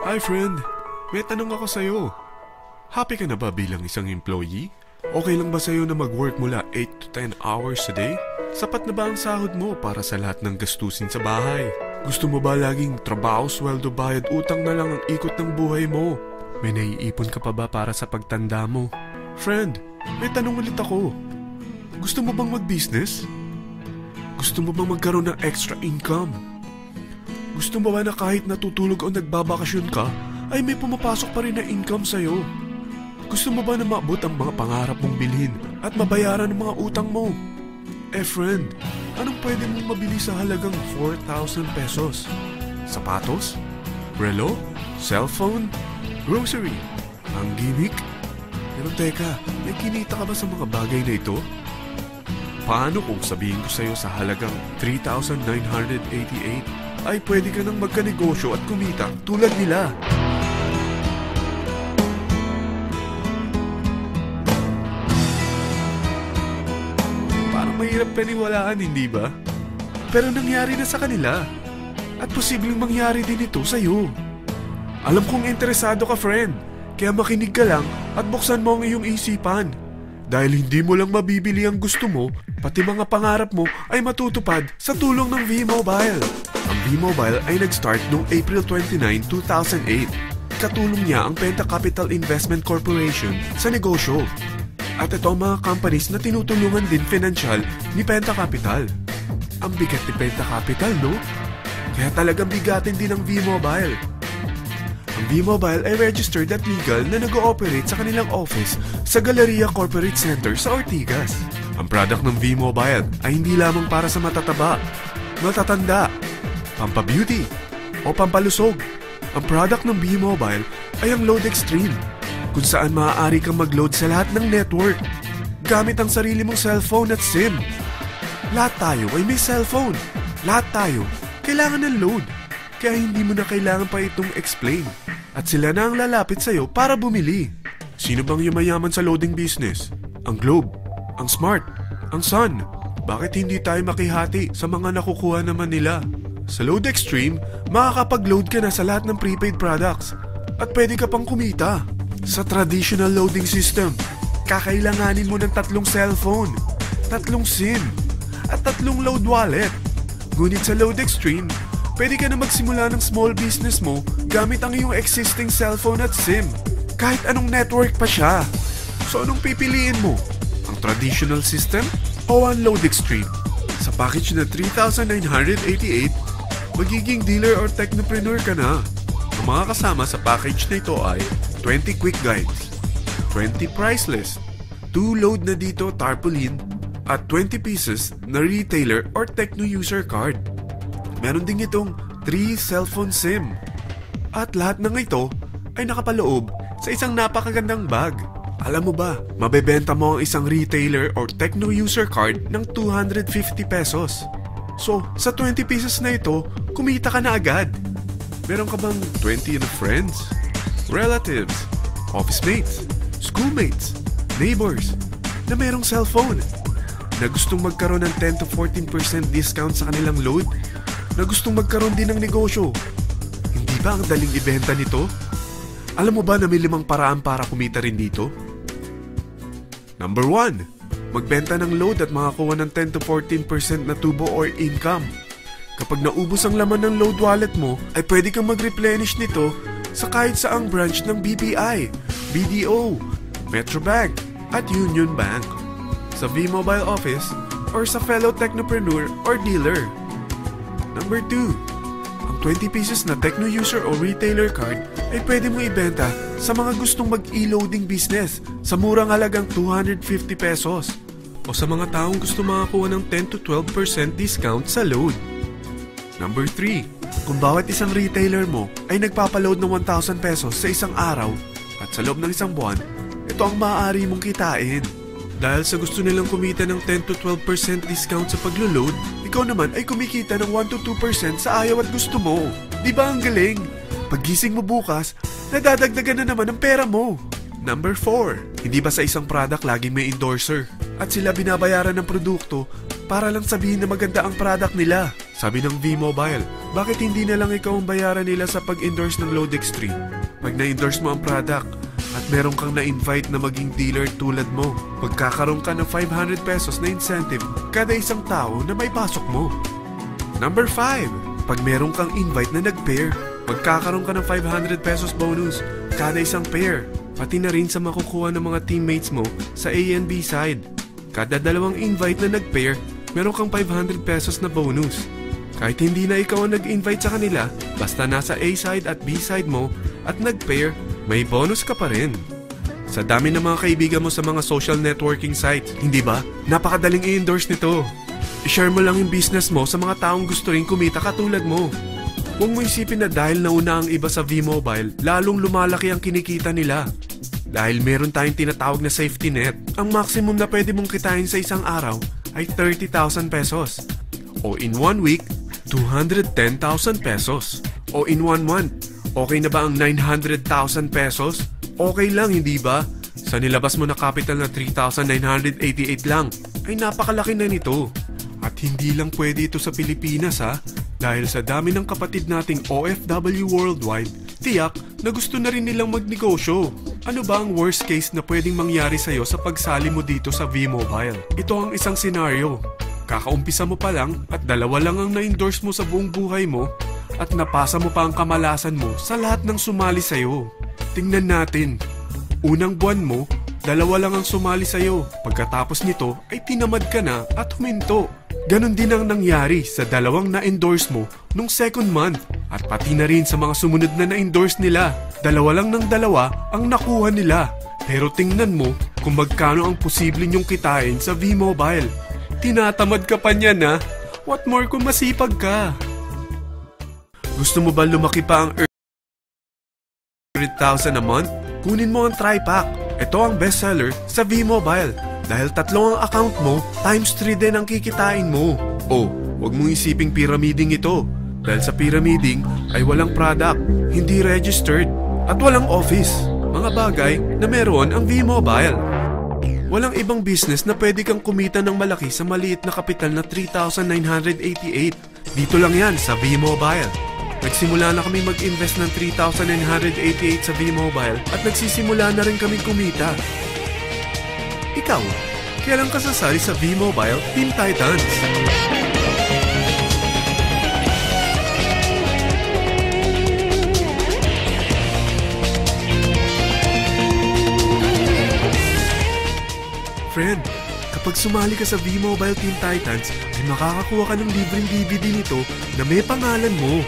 Hi friend, may tanong ako sa'yo. Happy ka na ba bilang isang employee? Okay lang ba sa'yo na mag-work mula 8 to 10 hours a day? Sapat na ba ang sahod mo para sa lahat ng gastusin sa bahay? Gusto mo ba laging trabaho, sweldo, bayad, utang na lang ang ikot ng buhay mo? May naiipon ka pa ba para sa pagtanda mo? Friend, may tanong ulit ako. Gusto mo bang mag-business? Gusto mo bang magkaroon ng extra income? Gusto mo ba na kahit natutulog o nagbabakasyon ka, ay may pumapasok pa rin na income sa'yo? Gusto mo ba na maabot ang mga pangarap mong bilhin at mabayaran ang mga utang mo? Friend, anong pwede mong mabili sa halagang 4,000 pesos? Sapatos? Relo? Cellphone? Grocery? Ang gimmick? Pero teka, may kinita ka ba sa mga bagay na ito? Paano kung sabihin ko sa'yo sa halagang 3,988 ay pwede ka nang magkanegosyo at kumita tulad nila? Parang mahirap paniwalaan, hindi ba? Pero nangyari na sa kanila. At posibleng mangyari din ito sa'yo. Alam kong interesado ka, friend. Kaya makinig ka lang at buksan mo ang iyong isipan. Dahil hindi mo lang mabibili ang gusto mo, pati mga pangarap mo ay matutupad sa tulong ng V-Mobile. Ang V-Mobile ay nag-start noong April 29, 2008. Katulong niya ang Penta Capital Investment Corporation sa negosyo. At ito ang mga companies na tinutulungan din financial ni Penta Capital. Ang bigat ni Penta Capital, no? Kaya talagang bigatin din ang V-Mobile. Ang V-Mobile ay registered at legal na nag-ooperate sa kanilang office sa Galleria Corporate Center sa Ortigas. Ang product ng V-Mobile ay hindi lamang para sa matataba, matatanda, pampabeauty, o pampalusog. Ang product ng V-Mobile ay ang Load Extreme, kung saan maaari kang mag-load sa lahat ng network gamit ang sarili mong cellphone at SIM. Lahat tayo ay may cellphone. Lahat tayo kailangan ng load. Kaya hindi mo na kailangan pa itong explain. At sila na ang lalapit sa'yo para bumili. Sino bang yumayaman sa loading business? Ang Globe, ang Smart, ang Sun. Bakit hindi tayo makihati sa mga nakukuha naman nila? Sa Load Extreme, makakapag-load ka na sa lahat ng prepaid products. At pwede ka pang kumita. Sa traditional loading system, kakailanganin mo ng 3 cellphone, 3 SIM, at 3 load wallet. Ngunit sa Load Extreme, pwede ka na magsimula ng small business mo gamit ang iyong existing cellphone at SIM. Kahit anong network pa siya. So anong pipiliin mo? Ang traditional system o ang Load Extreme? Sa package na 3,988, magiging dealer or technopreneur ka na. Ang mga kasama sa package na ito ay 20 quick guides, 20 price list, 2 load na dito tarpaulin, at 20 pieces na retailer or techno user card. Meron din itong 3 cellphone SIM. At lahat ng ito ay nakapaloob sa isang napakagandang bag. Alam mo ba, mabebenta mo ang isang retailer or techno user card ng 250 pesos. So, sa 20 pieces na ito, kumita ka na agad. Meron ka bang 20 na friends, relatives, office mates, schoolmates, neighbors na merong cellphone? Na gustong magkaroon ng 10 to 14% discount sa kanilang load? Na gustong magkaroon din ng negosyo? Hindi ba ang daling ibenta nito? Alam mo ba na may 5 paraan para kumita rin dito? Number 1. Magbenta ng load at makakuha ng 10 to 14% na tubo or income. Kapag naubos ang laman ng load wallet mo, ay pwede kang mag-replenish nito sa kahit saang branch ng BPI, BDO, Metrobank, at Union Bank. Sa V-Mobile office or sa fellow technopreneur or dealer. Number 2. Ang 20 pieces na techno user o retailer card ay pwede mo ibenta sa mga gustong mag-e-loading business sa murang halagang 250 pesos o sa mga taong gusto makakuha ng 10 to 12% discount sa load. Number 3. Kung bawat isang retailer mo ay nagpapaload ng 1,000 pesos sa isang araw at sa loob ng isang buwan, ito ang maaari mong kitain. Dahil sa gusto nilang kumita ng 10 to 12% discount sa paglo-load, ikaw naman ay kumikita ng 1 to 2% sa ayaw at gusto mo. Di ba ang galing? Paggising mo bukas, nadadagdagan na naman ang pera mo. Number 4. Hindi ba sa isang product laging may endorser? At sila binabayaran ng produkto para lang sabihin na maganda ang product nila. Sabi ng V-Mobile, bakit hindi na lang ikaw ang bayaran nila sa pag-endorse ng Load Extreme? Pag na-endorse mo ang product at meron kang na-invite na maging dealer tulad mo, magkakaroon ka ng 500 pesos na incentive kada isang tao na may pasok mo. Number 5. Pag meron kang invite na nag-pair, magkakaroon ka ng 500 pesos bonus kada isang pair, pati na rin sa makukuha ng mga teammates mo sa A and B side. Kada dalawang invite na nag-pair, meron kang 500 pesos na bonus. Kahit hindi na ikaw ang nag-invite sa kanila, basta nasa A side at B side mo at nag-pair, may bonus ka pa rin. Sa dami ng mga kaibigan mo sa mga social networking sites, hindi ba? Napakadaling i-endorse nito. I-share mo lang yung business mo sa mga taong gusto rin kumita katulad mo. Huwag mo isipin na dahil nauna ang iba sa V-Mobile, lalong lumalaki ang kinikita nila. Dahil meron tayong tinatawag na safety net, ang maximum na pwede mong kitain sa isang araw ay 30,000 pesos. O in 1 week, 210,000 pesos. O in 1 month, okay na ba ang 900,000 pesos? Okay lang, hindi ba? Sa nilabas mo na capital na 3,988 lang, ay napakalaki na nito. At hindi lang pwede ito sa Pilipinas ha, dahil sa dami ng kapatid nating OFW worldwide, tiyak na gusto na rin nilang magnegosyo. Ano ba ang worst case na pwedeng mangyari sa'yo sa pagsali mo dito sa V-Mobile? Ito ang isang senaryo. Kakaumpisa mo pa lang at 2 lang ang na-endorse mo sa buong buhay mo at napasa mo pa ang kamalasan mo sa lahat ng sumali sa'yo. Tingnan natin. Unang buwan mo, 2 lang ang sumali sa'yo. Pagkatapos nito ay tinamad ka na at huminto. Ganon din ang nangyari sa 2 na-endorse mo nung second month at pati na rin sa mga sumunod na na-endorse nila. 2 lang ng 2 ang nakuha nila. Pero tingnan mo kung magkano ang posible nyong kitain sa V-Mobile. Tinatamad ka pa niyan ha? What more kung masipag ka? Gusto mo ba lumaki pa ang 100,000 a month? Kunin mo ang Tri-Pack. Ito ang bestseller sa V-Mobile. Dahil 3 ang account mo, times 3 din ang kikitain mo. Oh, huwag mong isiping pyramiding ito. Dahil sa pyramiding ay walang product, hindi registered, at walang office. Mga bagay na meron ang V-Mobile. Walang ibang business na pwede kang kumita ng malaki sa maliit na kapital na 3,988. Dito lang yan sa V-Mobile. Nagsimula na kami mag-invest ng 3,988 sa V-Mobile at nagsisimula na rin kami kumita. Ikaw, kailan ka sasali sa V-Mobile Team Titans? Friend, kapag sumali ka sa V-Mobile Team Titans, ay makakakuha ka ng libreng DVD nito na may pangalan mo.